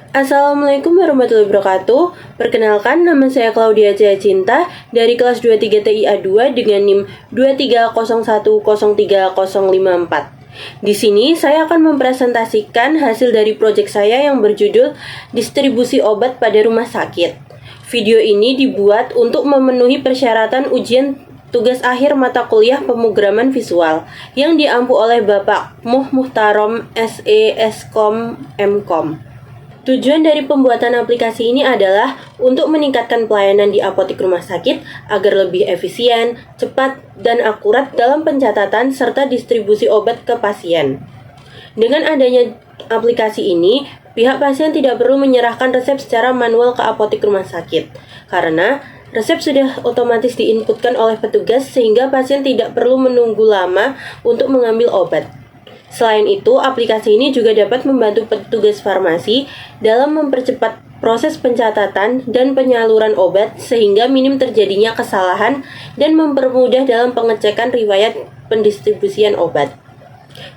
Assalamualaikum warahmatullahi wabarakatuh. Perkenalkan, nama saya Claudia Cinta dari kelas 23 TIA 2 dengan NIM 230103054. Di sini saya akan mempresentasikan hasil dari proyek saya yang berjudul Distribusi Obat pada Rumah Sakit. Video ini dibuat untuk memenuhi persyaratan ujian tugas akhir mata kuliah pemrograman visual yang diampu oleh Bapak Muhtarom SE Eskom Mkom. Tujuan dari pembuatan aplikasi ini adalah untuk meningkatkan pelayanan di apotek rumah sakit agar lebih efisien, cepat, dan akurat dalam pencatatan serta distribusi obat ke pasien. Dengan adanya aplikasi ini, pihak pasien tidak perlu menyerahkan resep secara manual ke apotek rumah sakit, karena resep sudah otomatis diinputkan oleh petugas sehingga pasien tidak perlu menunggu lama untuk mengambil obat. Selain itu, aplikasi ini juga dapat membantu petugas farmasi dalam mempercepat proses pencatatan dan penyaluran obat sehingga minim terjadinya kesalahan dan mempermudah dalam pengecekan riwayat pendistribusian obat.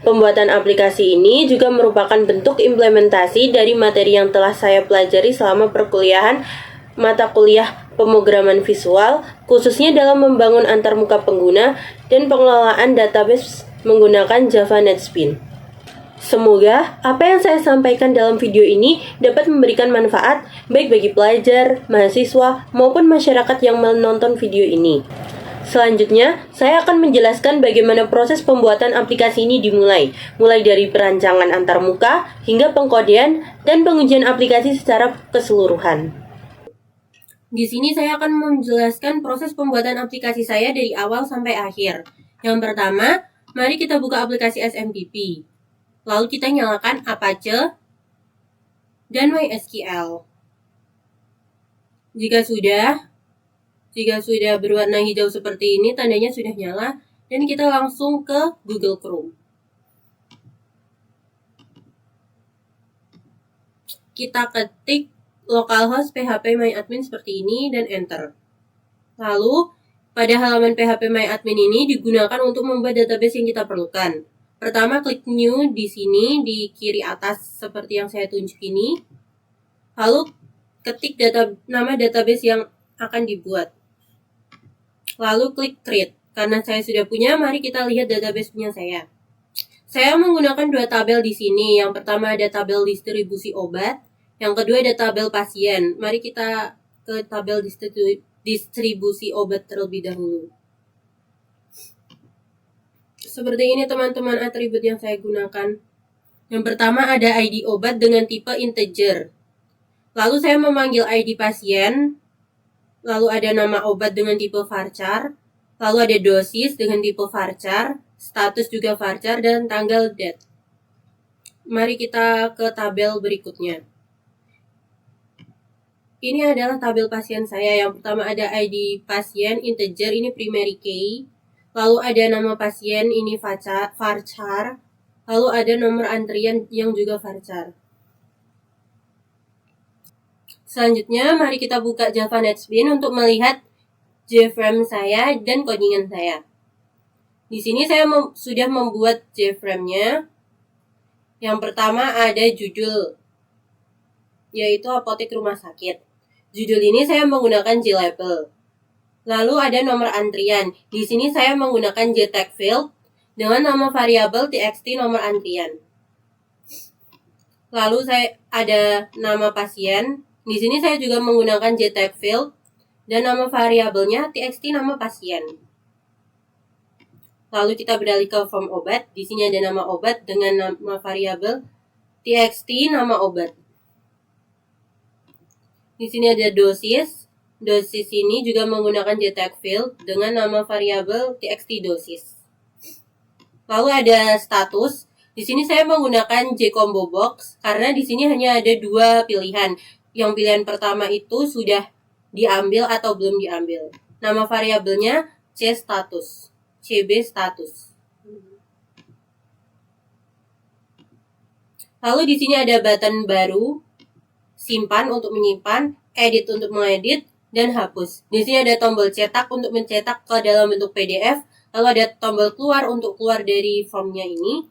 Pembuatan aplikasi ini juga merupakan bentuk implementasi dari materi yang telah saya pelajari selama perkuliahan mata kuliah pemrograman visual, khususnya dalam membangun antarmuka pengguna dan pengelolaan database menggunakan Java NetBeans. Semoga apa yang saya sampaikan dalam video ini dapat memberikan manfaat baik bagi pelajar, mahasiswa, maupun masyarakat yang menonton video ini. Selanjutnya, saya akan menjelaskan bagaimana proses pembuatan aplikasi ini dimulai, mulai dari perancangan antarmuka hingga pengkodean dan pengujian aplikasi secara keseluruhan. Di sini saya akan menjelaskan proses pembuatan aplikasi saya dari awal sampai akhir. Yang pertama, mari kita buka aplikasi SMPP. Lalu kita nyalakan Apache dan MySQL. Jika sudah berwarna hijau seperti ini, tandanya sudah nyala, dan kita langsung ke Google Chrome. Kita ketik localhost phpMyAdmin seperti ini dan enter. Lalu, pada halaman phpMyAdmin ini digunakan untuk membuat database yang kita perlukan. Pertama, klik new di sini di kiri atas seperti yang saya tunjuk ini. Lalu, ketik nama database yang akan dibuat. Lalu klik create. Karena saya sudah punya, mari kita lihat database punya saya. Saya menggunakan dua tabel di sini. Yang pertama ada tabel distribusi obat. Yang kedua ada tabel pasien. Mari kita ke tabel distribusi obat terlebih dahulu. Seperti ini teman-teman atribut yang saya gunakan. Yang pertama ada ID obat dengan tipe integer. Lalu saya memanggil ID pasien. Lalu ada nama obat dengan tipe varchar. Lalu ada dosis dengan tipe varchar. Status juga varchar dan tanggal date. Mari kita ke tabel berikutnya. Ini adalah tabel pasien saya. Yang pertama ada ID pasien integer, ini primary key. Lalu ada nama pasien, ini varchar. Lalu ada nomor antrian yang juga varchar. Selanjutnya, mari kita buka Java NetBeans untuk melihat JFrame saya dan codingan saya. Di sini saya sudah membuat JFrame-nya. Yang pertama ada judul, yaitu apotek rumah sakit. Judul ini saya menggunakan JLabel. Lalu ada nomor antrian. Di sini saya menggunakan JTag field dengan nama variabel txt nomor antrian. Lalu saya ada nama pasien. Di sini saya juga menggunakan JTag field dan nama variabelnya txt nama pasien. Lalu kita beralih ke form obat. Di sini ada nama obat dengan nama variabel txt nama obat. Di sini ada dosis. Dosis ini juga menggunakan JTag field dengan nama variabel txt dosis. Lalu ada status. Di sini saya menggunakan JCombo box karena di sini hanya ada dua pilihan. Yang pilihan pertama itu sudah diambil atau belum diambil. Nama variabelnya CB status. Lalu di sini ada button baru, simpan untuk menyimpan, edit untuk mengedit, dan hapus. Di sini ada tombol cetak untuk mencetak ke dalam bentuk PDF, lalu ada tombol keluar untuk keluar dari formnya ini.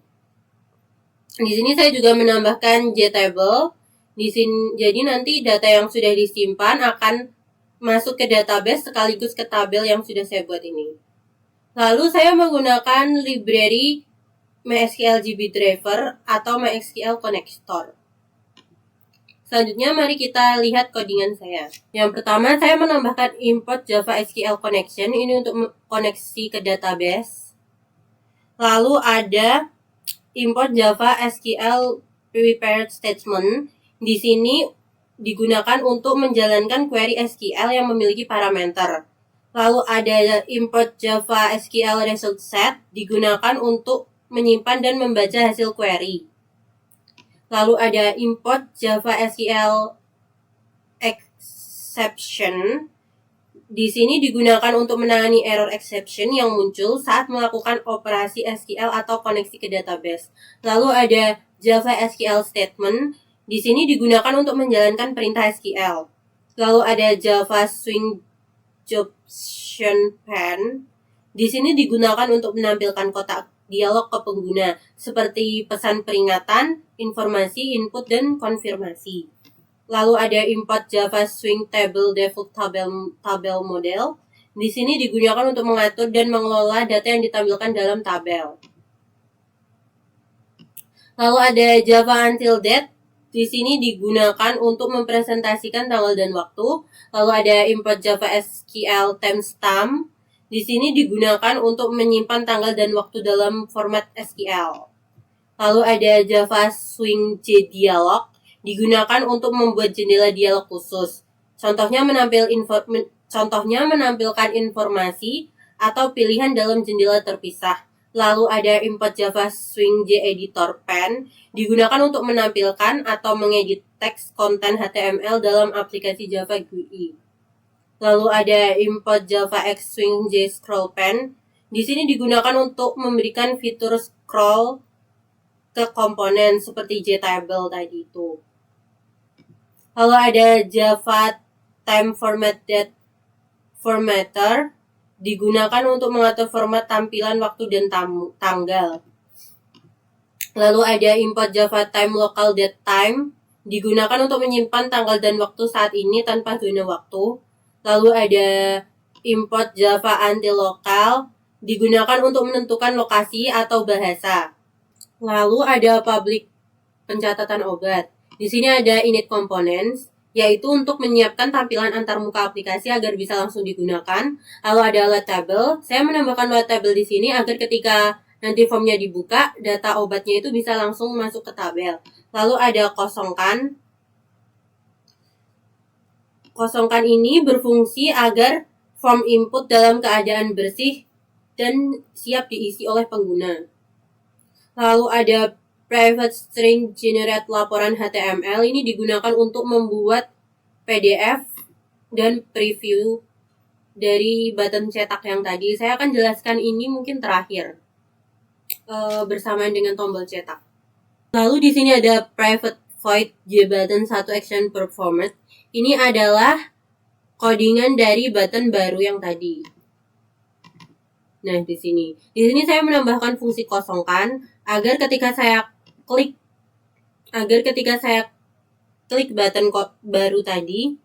Di sini saya juga menambahkan JTable. Jadi nanti data yang sudah disimpan akan masuk ke database sekaligus ke tabel yang sudah saya buat ini. Lalu saya menggunakan library MySQL GB Driver atau MySQL Connector. Selanjutnya mari kita lihat codingan saya. Yang pertama saya menambahkan import Java SQL Connection, ini untuk koneksi ke database. Lalu ada import Java SQL Prepared Statement. Di sini digunakan untuk menjalankan query SQL yang memiliki parameter. Lalu ada import Java SQL Result Set, digunakan untuk menyimpan dan membaca hasil query. Lalu ada import Java SQL Exception. Di sini digunakan untuk menangani error exception yang muncul saat melakukan operasi SQL atau koneksi ke database. Lalu ada Java SQL Statement. Di sini digunakan untuk menjalankan perintah SQL. Lalu ada Java Swing Jobtion Pane. Di sini digunakan untuk menampilkan kotak dialog ke pengguna, seperti pesan peringatan, informasi, input, dan konfirmasi. Lalu ada import Java Swing Table Default Tabel Model. Di sini digunakan untuk mengatur dan mengelola data yang ditampilkan dalam tabel. Lalu ada Java Until Date. Di sini digunakan untuk mempresentasikan tanggal dan waktu. Lalu ada import Java SQL Timestamp. Di sini digunakan untuk menyimpan tanggal dan waktu dalam format SQL. Lalu ada Java Swing JDialog, digunakan untuk membuat jendela dialog khusus. Contohnya menampilkan informasi atau pilihan dalam jendela terpisah. Lalu ada import Java Swing JEditor Pane, digunakan untuk menampilkan atau mengedit teks konten HTML dalam aplikasi Java GUI. Lalu ada import Java X Swing JScroll Pane. Di sini digunakan untuk memberikan fitur scroll ke komponen seperti JTable tadi itu. Lalu ada Java Time Formatter, digunakan untuk mengatur format tampilan waktu dan tanggal. Lalu ada import Java Time Local Datetime, digunakan untuk menyimpan tanggal dan waktu saat ini tanpa zona waktu. Lalu ada import Java Antilocal, digunakan untuk menentukan lokasi atau bahasa. Lalu ada public pencatatan obat. Di sini ada init components, yaitu untuk menyiapkan tampilan antarmuka aplikasi agar bisa langsung digunakan. Lalu ada load table. Saya menambahkan load table di sini agar ketika nanti formnya dibuka, data obatnya itu bisa langsung masuk ke tabel. Lalu ada kosongkan. Kosongkan ini berfungsi agar form input dalam keadaan bersih dan siap diisi oleh pengguna. Lalu ada private string generate laporan HTML, ini digunakan untuk membuat PDF dan preview dari button cetak yang tadi. Saya akan jelaskan ini mungkin terakhir bersamaan dengan tombol cetak. Lalu di sini ada private void JButton 1 action performed. Ini adalah codingan dari button baru yang tadi. Nah, di sini saya menambahkan fungsi kosongkan agar ketika saya klik button baru tadi,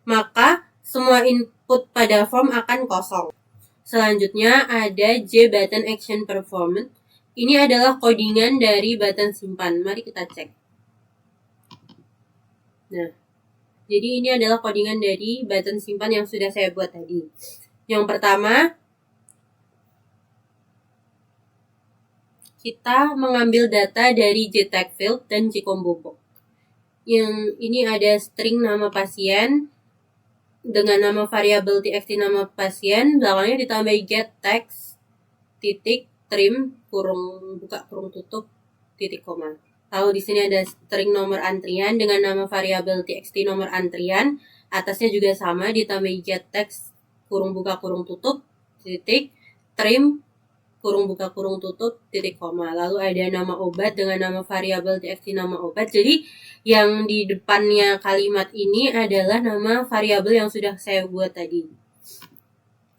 maka semua input pada form akan kosong. Selanjutnya ada JButton action performed. Ini adalah codingan dari button simpan. Mari kita cek. Nah, jadi ini adalah codingan dari button simpan yang sudah saya buat tadi. Yang pertama, kita mengambil data dari JTag field dan JCombo box. Yang ini ada string nama pasien dengan nama variabel txt nama pasien, belakangnya ditambahi get text titik trim kurung buka kurung tutup titik koma. Lalu di sini ada string nomor antrian dengan nama variabel txt nomor antrian, atasnya juga sama ditambahi get text kurung buka kurung tutup titik trim kurung buka kurung tutup titik koma. Lalu ada nama obat dengan nama variabel txt nama obat. Jadi yang di depannya kalimat ini adalah nama variabel yang sudah saya buat tadi.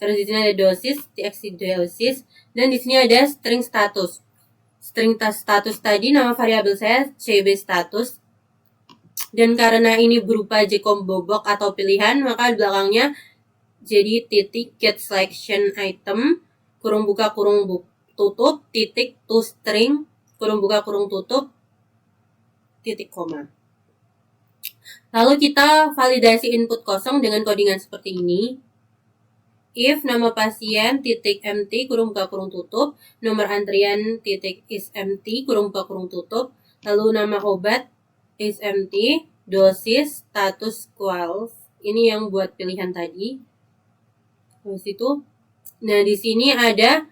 Terus di sini ada dosis txt dosis, dan di sini ada string status. String status tadi nama variabel saya cb status. Dan karena ini berupa Jcom-bobok atau pilihan, maka belakangnya jadi titik get selection item, kurung buka kurung tutup, titik to string, kurung buka kurung tutup, titik koma. Lalu kita validasi input kosong dengan codingan seperti ini. If nama pasien titik empty kurung buka kurung tutup, nomor antrian titik is empty kurung buka kurung tutup, lalu nama obat is empty, dosis status quals. Ini yang buat pilihan tadi. Terus itu, nah di sini ada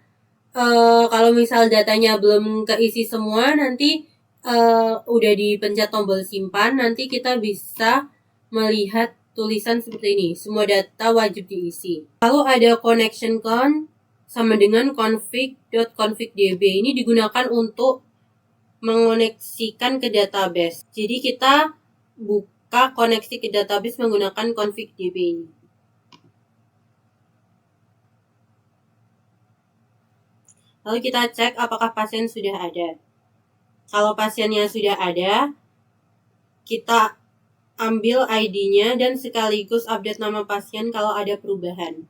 kalau misal datanya belum keisi semua, nanti udah dipencet tombol simpan, nanti kita bisa melihat tulisan seperti ini, semua data wajib diisi. Lalu ada connection count sama dengan config.config.db. Ini digunakan untuk mengoneksikan ke database. Jadi kita buka koneksi ke database menggunakan config.db ini. Lalu kita cek apakah pasien sudah ada. Kalau pasiennya sudah ada, kita ambil ID-nya dan sekaligus update nama pasien kalau ada perubahan.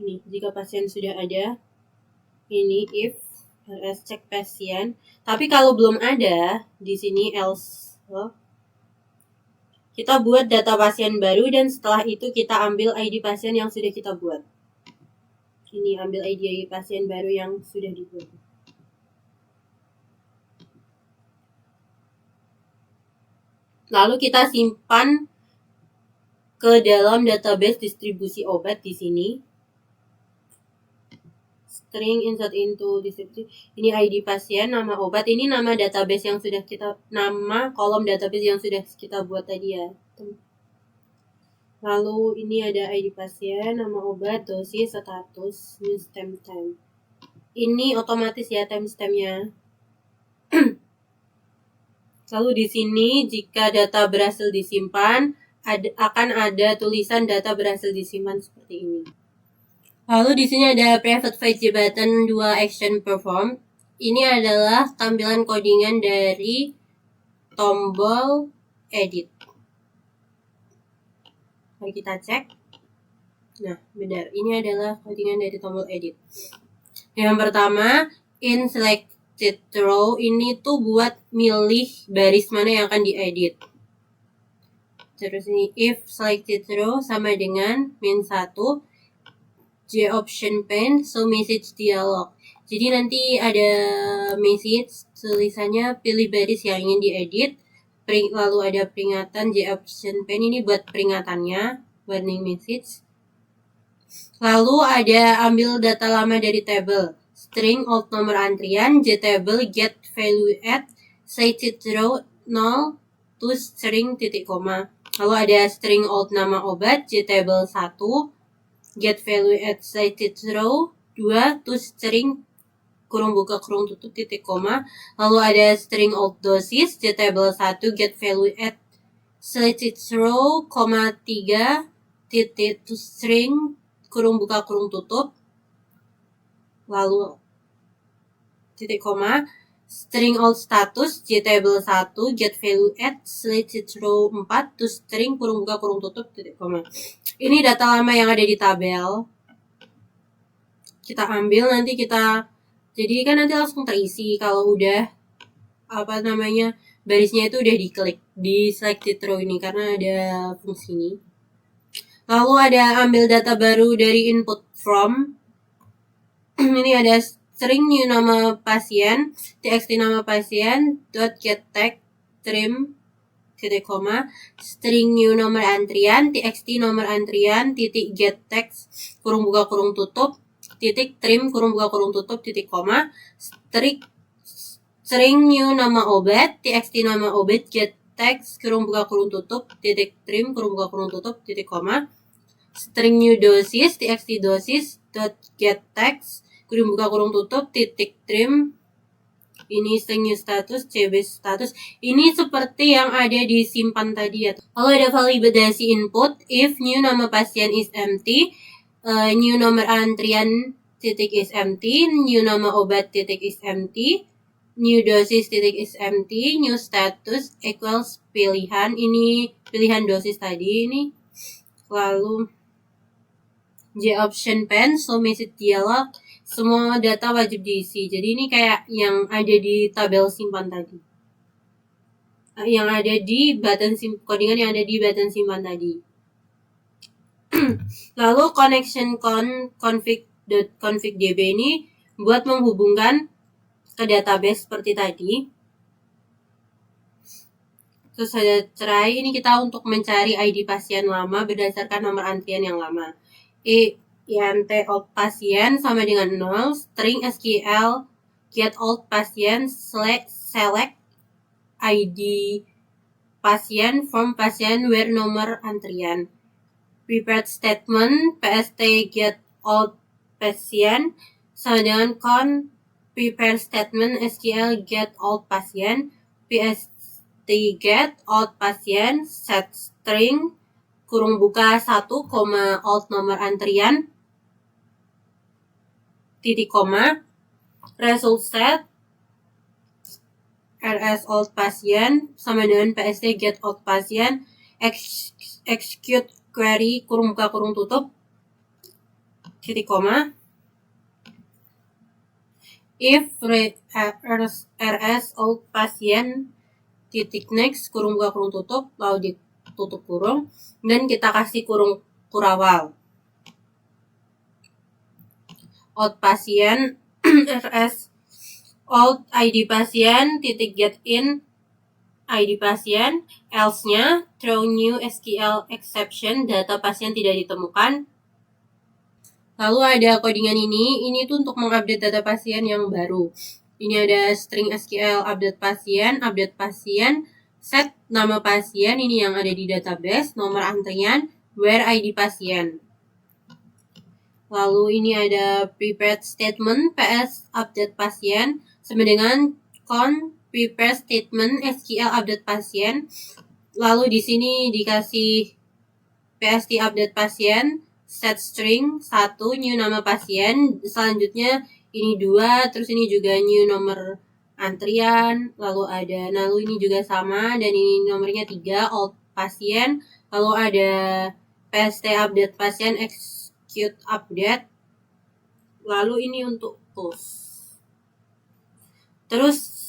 Nih, jika pasien sudah ada, ini if rs cek pasien. Tapi kalau belum ada, di sini else. Kita buat data pasien baru dan setelah itu kita ambil ID pasien yang sudah kita buat. Ini ambil ID pasien baru yang sudah dibuat. Lalu kita simpan ke dalam database distribusi obat di sini. String insert into distribusi. Ini ID pasien, nama obat. Ini nama database yang sudah kita, nama kolom database yang sudah kita buat tadi ya. Lalu ini ada ID pasien, nama obat, dosis, status, new stamp time. Ini otomatis ya timestampnya. Lalu di sini jika data berhasil disimpan, akan ada tulisan data berhasil disimpan seperti ini. Lalu di sini ada private file button 2 action perform. Ini adalah tampilan codingan dari tombol edit. Mari kita cek. Nah, benar. Ini adalah codingan dari tombol edit. Yang pertama, in selected row ini tuh buat milih baris mana yang akan diedit. Terus ini if selected row sama dengan -1 J option pane so message dialog. Jadi nanti ada message tulisannya pilih baris yang ingin diedit. Lalu ada peringatan J option pane ini buat peringatannya, warning message. Lalu ada ambil data lama dari table, string old nomor antrian, jtable get value at, selected row 0 to string titik koma. Lalu ada string old nama obat, jtable 1, get value at selected row 2 to string kurung buka kurung tutup titik koma. Lalu ada string old dosis, jtable 1, get value at selected row, 3 titik to string kurung buka kurung tutup, lalu titik koma, string old status, jtable 1, get value at selected row 4 to string kurung buka kurung tutup, titik koma. Ini data lama yang ada di tabel. Kita ambil, nanti kita, jadi kan nanti langsung terisi kalau udah, barisnya itu udah diklik di selected row ini, karena ada fungsi ini. Lalu ada ambil data baru dari input from. Ini ada string new nama pasien, txt nama pasien, dot get tag trim, titik koma, string new nomor antrian, txt nomor antrian, titik get text, kurung buka kurung tutup, titik trim, kurung buka kurung tutup, titik koma, string new nama obat, txt nama obat, get text, kurung buka kurung tutup, titik trim, kurung buka kurung tutup, titik koma, string new dosis, txt dosis, dot get text, kurung buka kurung tutup, titik trim. Ini string new status, cb status. Ini seperti yang ada di simpan tadi ya. Lalu ada validasi input, if new nama pasien is empty, new nomor antrian titik is empty, new nama obat titik is empty, new dosis titik is empty, new status equals pilihan, ini pilihan dosis tadi ini. Lalu J option pen, so message dialog, semua data wajib diisi. Jadi ini kayak yang ada di tabel simpan tadi, yang ada di button codingan yang ada di button simpan tadi. Lalu connection config.config.db ini buat menghubungkan ke database seperti tadi. Terus ada try, ini kita untuk mencari ID pasien lama berdasarkan nomor antrian yang lama. int old pasien sama dengan 0, string SQL get old pasien select ID pasien from pasien where nomor antrian. Prepared statement pst get old pasien sama dengan con prepare statement SQL get old pasien pst get old pasien set string kurung buka 1, old nomor antrian titik koma result set rs old pasien sama dengan pst get old pasien execute query kurung buka kurung tutup titik koma if rs old pasien titik next kurung buka kurung tutup lalu ditutup kurung dan kita kasih kurung kurawal old pasien rs old id pasien titik get in id pasien else nya throw new SQL exception data pasien tidak ditemukan. Lalu ada codingan ini tuh untuk mengupdate data pasien yang baru. Ini ada string SQL update pasien, set nama pasien, ini yang ada di database, nomor antrian, where ID pasien. Lalu ini ada prepared statement ps update pasien sama dengan con prepare statement SQL update pasien. Lalu di sini dikasih pst update pasien, set string 1, new nama pasien, selanjutnya ini 2, terus ini juga new nomor antrian, lalu ini juga sama, dan ini nomornya 3, old pasien, lalu ada pst update pasien, execute update, lalu ini untuk push. Terus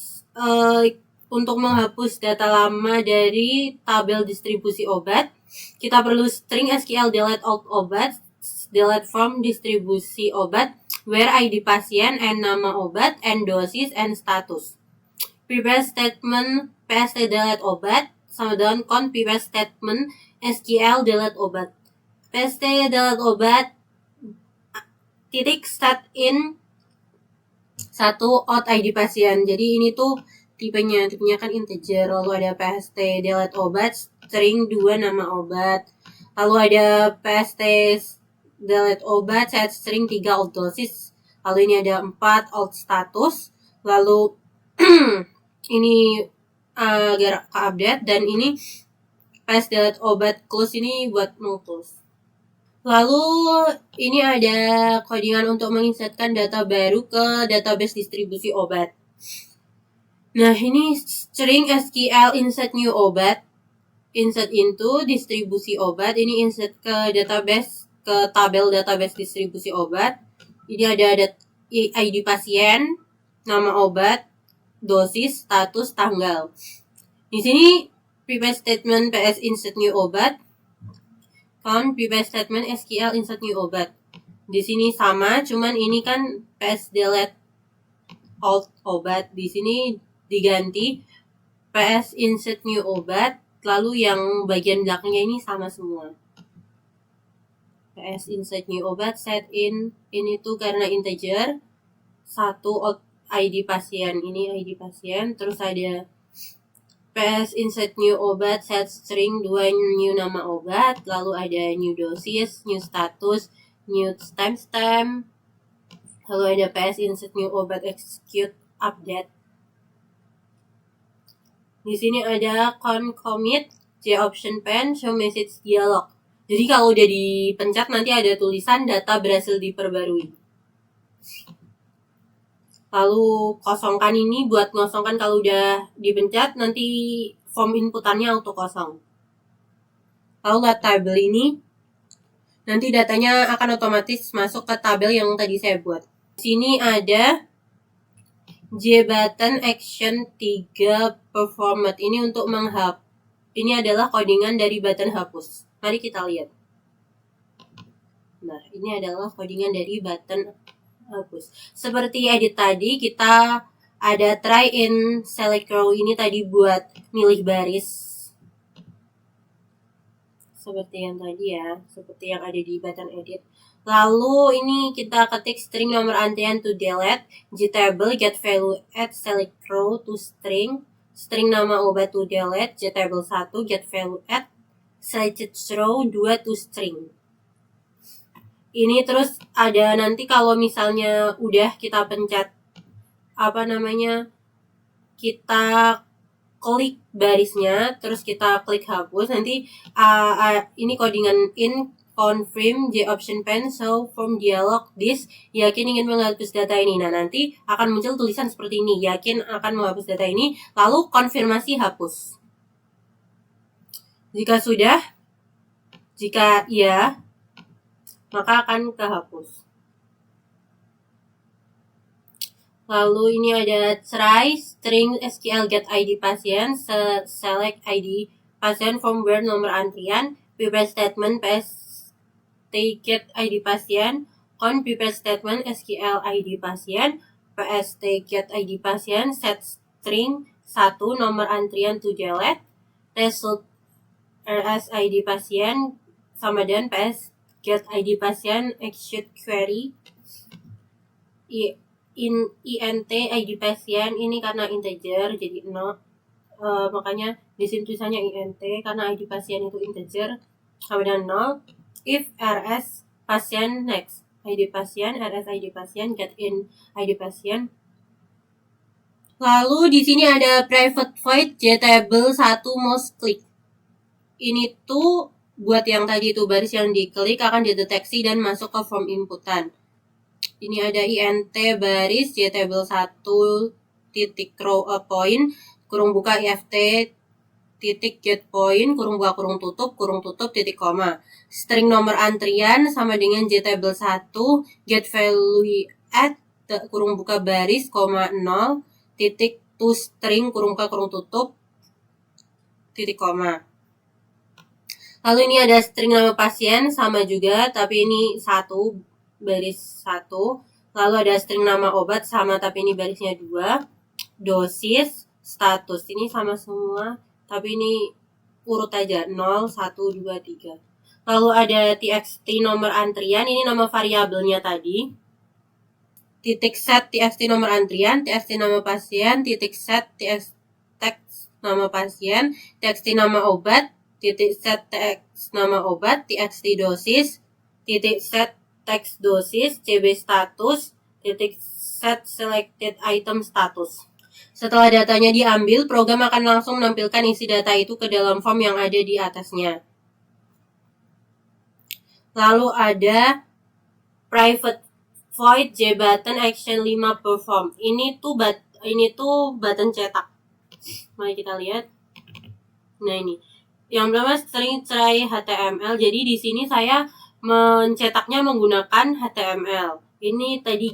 untuk menghapus data lama dari tabel distribusi obat, kita perlu string SQL delete old obat, delete from distribusi obat, where ID pasien, and nama obat, and dosis, and status. Prepare statement pst delete obat sama dengan con prepare statement SQL delete obat. Pst delete obat titik start in 1 odd ID pasien. Jadi ini tuh tipenya kan integer, lalu ada pst delete obat string 2 nama obat, lalu ada pst delete obat set string 3 old dosis, lalu ini ada 4 old status, lalu ini agar ke update, dan ini pst delete obat close ini buat no close. Lalu ini ada codingan untuk menginsertkan data baru ke database distribusi obat. Nah, ini string SQL insert new obat, insert into distribusi obat, ini insert ke database, ke tabel database distribusi obat. Ini ada ID pasien, nama obat, dosis, status, tanggal. Di sini prepare statement ps insert new obat, con prepare statement SQL insert new obat. Di sini sama, cuman ini kan ps delete old obat, di sini diganti ps insert new obat, lalu yang bagian belakangnya ini sama semua. ps insert new obat set in, ini tuh karena integer, 1 old ID pasien, ini ID pasien, terus ada ps insert new obat set string 2 new nama obat, lalu ada new dosis, new status, new timestamp, lalu ada ps insert new obat execute update. Di sini ada con commit j option pen show message dialog. Jadi kalau udah dipencet nanti ada tulisan data berhasil diperbarui. Lalu kosongkan ini buat ngosongkan kalau udah dipencet nanti form inputannya auto kosong. Lalu lihat tabel ini, nanti datanya akan otomatis masuk ke tabel yang tadi saya buat. Di sini ada J button action 3 performed. Ini untuk menghapus. Ini adalah codingan dari button hapus. Mari kita lihat. Nah, ini adalah codingan dari button hapus. Seperti edit tadi, kita ada try in select row ini tadi buat milih baris. Seperti yang tadi ya, seperti yang ada di button edit. Lalu ini kita ketik string nomor antrian to delete, JTable get value at select row to string, string nama obat to delete, JTable 1 get value at selected row 2 to string. Ini terus ada nanti kalau misalnya udah kita pencet kita klik barisnya, terus kita klik hapus, nanti ini codingan in confirm J option pen so from dialog this yakin ingin menghapus data ini. Nah, nanti akan muncul tulisan seperti ini, yakin akan menghapus data ini, lalu konfirmasi hapus. Jika iya, maka akan kehapus. Lalu ini ada try string SQL get ID pasien, select ID pasien from where nomor antrian, prepare statement PS get ID pasien, on prepare statement SQL ID pasien, PST get ID pasien, set string 1 nomor antrian to delete, result RS ID pasien sama dengan PS get ID pasien execute query int ID pasien ini karena integer jadi 0, makanya di sini tulisannya int karena ID pasien itu integer sama dengan 0. If rs pasien next ID pasien, rs ID pasien, get in ID pasien. Lalu di sini ada private void JTable 1 mouse click. Ini tuh buat yang tadi itu baris yang diklik akan dideteksi dan masuk ke form inputan. Ini ada int baris JTable 1 titik row point kurung buka ift titik get point kurung tutup titik koma. String nomor antrian sama dengan JTable 1 get value at kurung buka baris koma 0 titik to string kurung buka kurung tutup titik koma. Lalu ini ada string nama pasien sama juga tapi ini 1 baris 1. Lalu ada string nama obat sama tapi ini barisnya 2. Dosis, status ini sama semua tapi ini urut aja 0, 1, 2, 3. Lalu ada txt nomor antrian, ini nama variabelnya tadi. Titik set txt nomor antrian, txt nama pasien, titik set txt nama pasien, txt nama obat, titik set txt nama obat, txt dosis, titik set teks dosis, cb status, titik set selected item status. Setelah datanya diambil, program akan langsung menampilkan isi data itu ke dalam form yang ada di atasnya. Lalu ada private void J button action 5 perform. Ini tuh button cetak. Mari kita lihat. Nah, ini. Yang pertama string try HTML. Jadi di sini saya mencetaknya menggunakan HTML. Ini tadi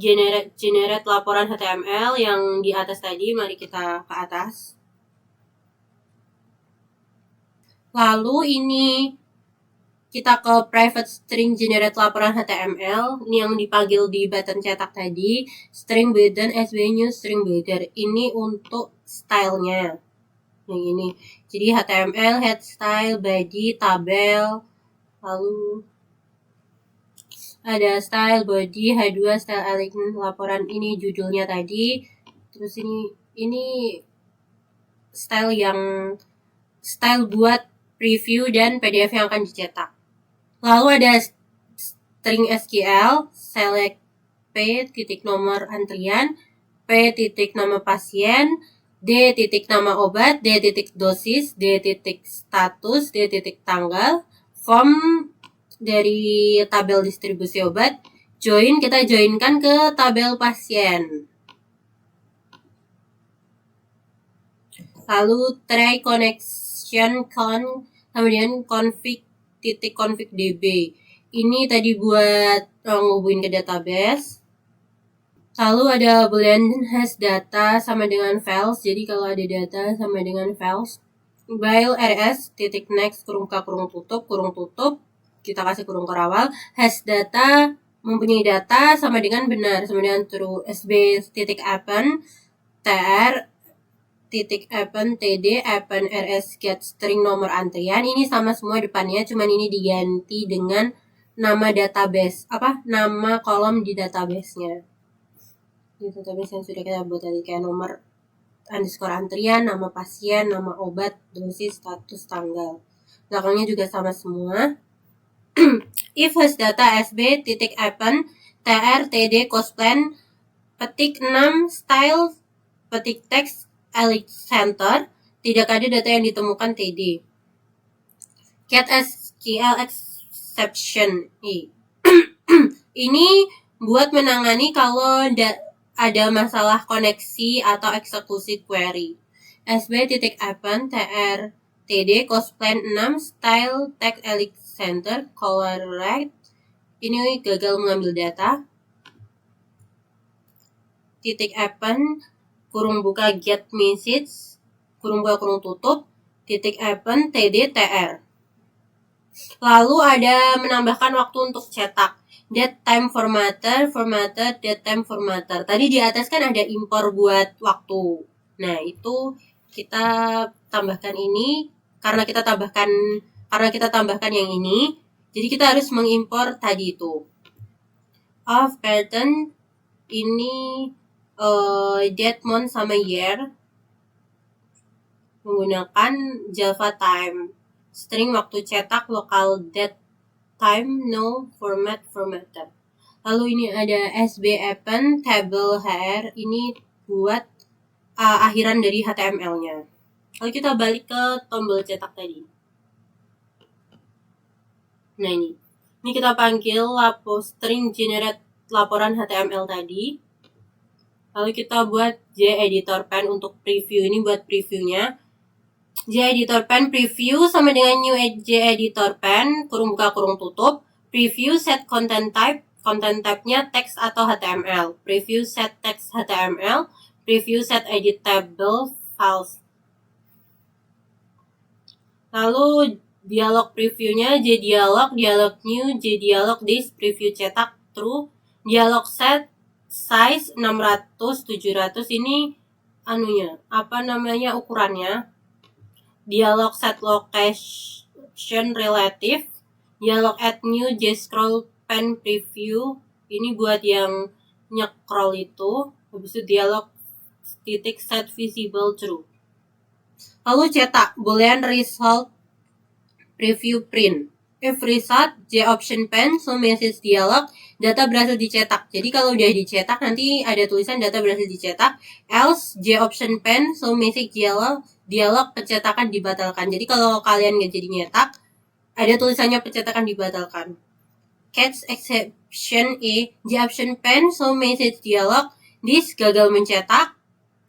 generate laporan HTML yang di atas tadi. Mari kita ke atas. Lalu ini kita ke private string generate laporan HTML. Ini yang dipanggil di button cetak tadi. String button SB new string builder. Ini untuk stylenya. Yang ini. Jadi HTML, head style, body, tabel. Lalu ada style body, H2, style alignment, laporan ini judulnya tadi. Terus ini style buat preview dan PDF yang akan dicetak. Lalu ada string SQL, select P titik nomor antrian, P titik nama pasien, D titik nama obat, D titik dosis, D titik status, D titik tanggal, form dari tabel distribusi obat, kita joinkan ke tabel pasien. Lalu try connection kemudian config db. Ini tadi buat ngubungin ke database. Lalu ada boolean has data sama dengan files. Jadi kalau ada data sama dengan files, while rs titik next kurung buka kurung tutup, kita kasih kurung kerawal, has data mempunyai data sama dengan benar, sama dengan true. sb titik append tr titik append td append rs get string nomor antrian. Ini sama semua depannya, cuman ini diganti dengan nama database, nama kolom di database-nya. Di database yang sudah kita buat tadi, kayak nomor underscore antrian, nama pasien, nama obat, dosis, status, tanggal. Belakangnya juga sama semua. If has data sb titik append tr td cost plan petik 6 style petik text elite center, tidak ada data yang ditemukan td. Get SQL exception. Ini buat menangani kalau ada masalah koneksi atau eksekusi query. sb.append tr td cost plan 6 style text elite center color right. Ini gagal mengambil data. Titik append kurung buka get message kurung buka kurung tutup titik append td tr. Lalu ada menambahkan waktu untuk cetak. Date time formatter, date time formatter. Tadi di atas kan ada impor buat waktu. Nah, itu kita tambahkan ini karena kita tambahkan yang ini. Jadi kita harus mengimpor tadi itu. Of pattern ini date, month sama year menggunakan Java time. String waktu cetak, local date time, no formatter. Lalu ini ada sb append table hr, ini buat akhiran dari HTML-nya. Lalu kita balik ke tombol cetak tadi. Nah ini kita panggil string generate laporan HTML tadi. Lalu kita buat JEditorPen untuk preview, ini buat previewnya. JEditorPen preview sama dengan new JEditorPen kurung buka kurung tutup. Preview set content type-nya text atau HTML. Preview set text HTML. Preview set editable files. Lalu dialog previewnya JDialog, dialog new, JDialog this, preview cetak true. Dialog set size 600 700, ini ukurannya. Dialog set location relative. Dialog add new jscroll pen preview, ini buat yang nge-scroll itu. Habis itu dialog titik set visible true. Lalu cetak boolean result preview print. If result j option pen so message dialog, data berhasil dicetak. Jadi kalau udah dicetak nanti ada tulisan data berhasil dicetak. Else j option pen so message dialog pencetakan dibatalkan. Jadi kalau kalian nggak jadi nyetak, ada tulisannya pencetakan dibatalkan. Catch exception j option pen so message dialog, this gagal mencetak,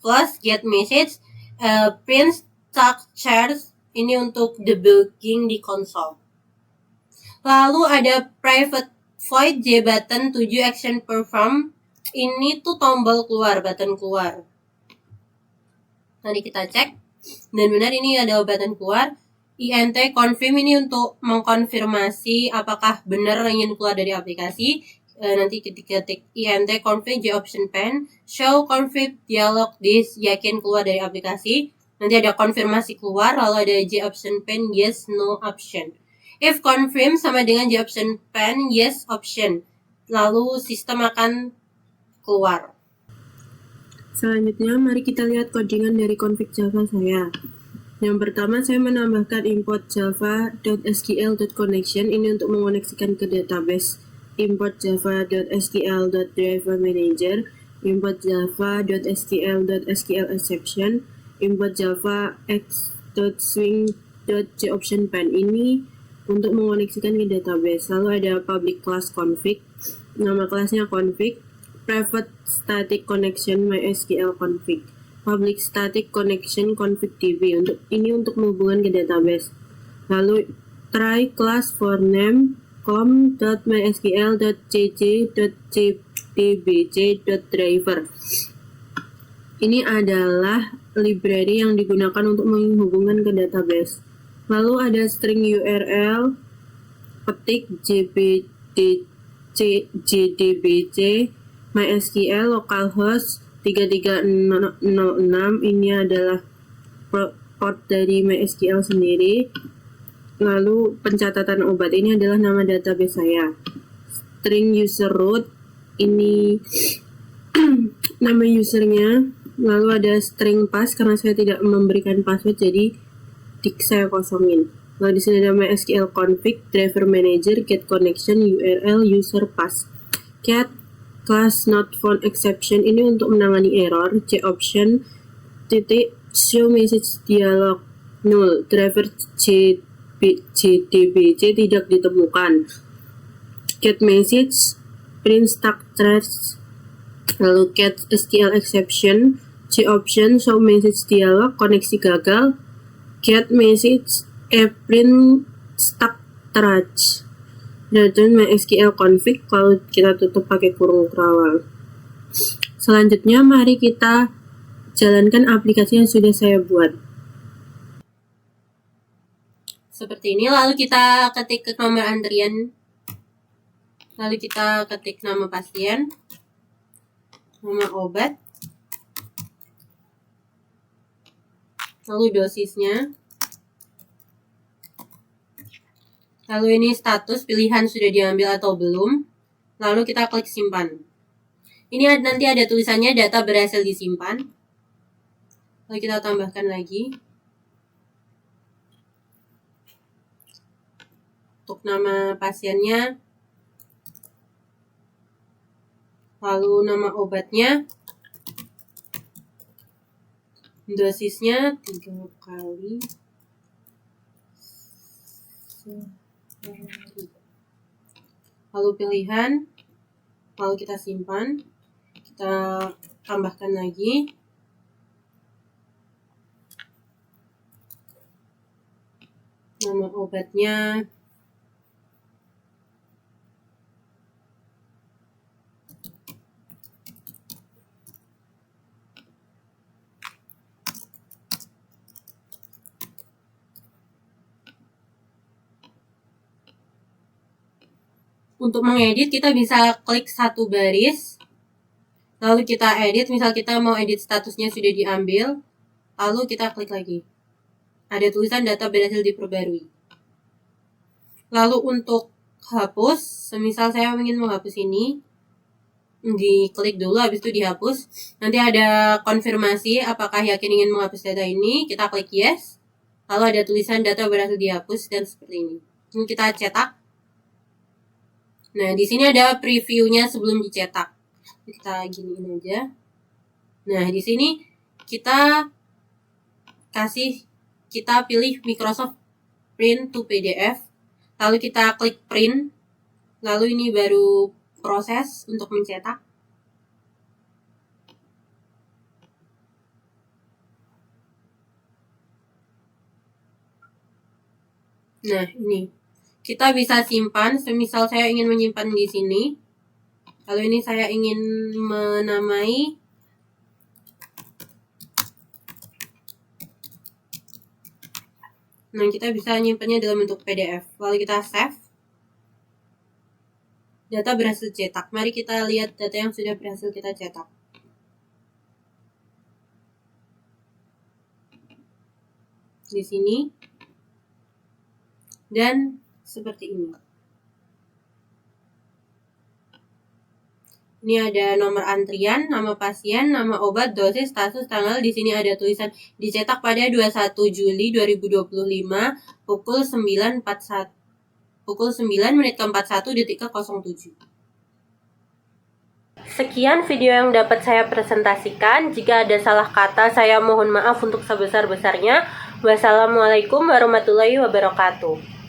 plus get message print structures, ini untuk debugging di konsol. Lalu ada private void j button 7 action perform, ini tuh tombol keluar, button keluar. Nanti kita cek dan benar ini ada button keluar. int confirm ini untuk mengkonfirmasi apakah benar ingin keluar dari aplikasi. Nanti ketik int confirm j option pen show confirm dialog this, yakin keluar dari aplikasi. Nanti ada konfirmasi keluar, lalu ada j option pen yes no option. If confirm sama dengan j option pen yes option, lalu sistem akan keluar. Selanjutnya mari kita lihat codingan dari config Java saya. Yang pertama saya menambahkan import java.sql.connection, ini untuk mengoneksikan ke database. Import java.sql.driverManager, import java.sql.sql exception, import java x.swing.jOptionPen, ini untuk mengoneksikan ke database. Lalu ada public class config. Nama kelasnya config. Private static connection MySQL config. Public static connection config db. Untuk menghubungkan ke database. Lalu try class for name com.mysql.cc.cdbc.driver. Ini adalah library yang digunakan untuk menghubungkan ke database. Lalu ada string URL, ketik jdbc mysql localhost 3306. Ini adalah port dari MySQL sendiri. Lalu pencatatan obat, ini adalah nama database saya. String user root, ini nama usernya. Lalu ada string pass, karena saya tidak memberikan password jadi saya kosongin. Lalu di sini ada MySQL config, driver manager, get connection, URL, user pass. Get class not found exception, ini untuk menangani error. C option titik show message dialog null, driver jdbc tidak ditemukan. Get message print stack trash. Lalu get SQL exception. C option show message dialog koneksi gagal. Get message print stack trash. Dan MySQL config, kalau kita tutup pakai kurung kerawang. Selanjutnya mari kita jalankan aplikasi yang sudah saya buat. Seperti ini, lalu kita ketik ke nomor antrian, lalu kita ketik nama pasien, nama obat, lalu dosisnya, lalu ini status pilihan sudah diambil atau belum, lalu kita klik simpan. Ini nanti ada tulisannya data berhasil disimpan, lalu kita tambahkan lagi. Untuk nama pasiennya, lalu nama obatnya, dosisnya 3 kali sehari. Lalu pilihan, lalu kita simpan, kita tambahkan lagi. Nama obatnya, untuk mengedit kita bisa klik satu baris, lalu kita edit. Misal kita mau edit statusnya sudah diambil, lalu kita klik lagi. Ada tulisan data berhasil diperbarui. Lalu untuk hapus, semisal saya ingin menghapus ini, diklik dulu, habis itu dihapus. Nanti ada konfirmasi apakah yakin ingin menghapus data ini, kita klik yes. Lalu ada tulisan data berhasil dihapus dan seperti ini. Ini kita cetak. Nah, di sini ada previewnya sebelum dicetak. Kita giniin aja. Nah, di sini kita pilih Microsoft Print to PDF. Lalu kita klik print. Lalu ini baru proses untuk mencetak. Nah, ini. Kita bisa simpan, semisal saya ingin menyimpan di sini. Lalu ini saya ingin menamai Nah, kita bisa nyimpannya dalam bentuk PDF. Lalu kita save. Data berhasil cetak. Mari kita lihat data yang sudah berhasil kita cetak. Di sini. Dan seperti ini. Ini ada nomor antrian, nama pasien, nama obat, dosis, status, tanggal. Di sini ada tulisan dicetak pada 21 Juli 2025 pukul 9 menit ke 41 detik ke 07. Sekian video yang dapat saya presentasikan. Jika ada salah kata, saya mohon maaf untuk sebesar-besarnya. Wassalamualaikum warahmatullahi wabarakatuh.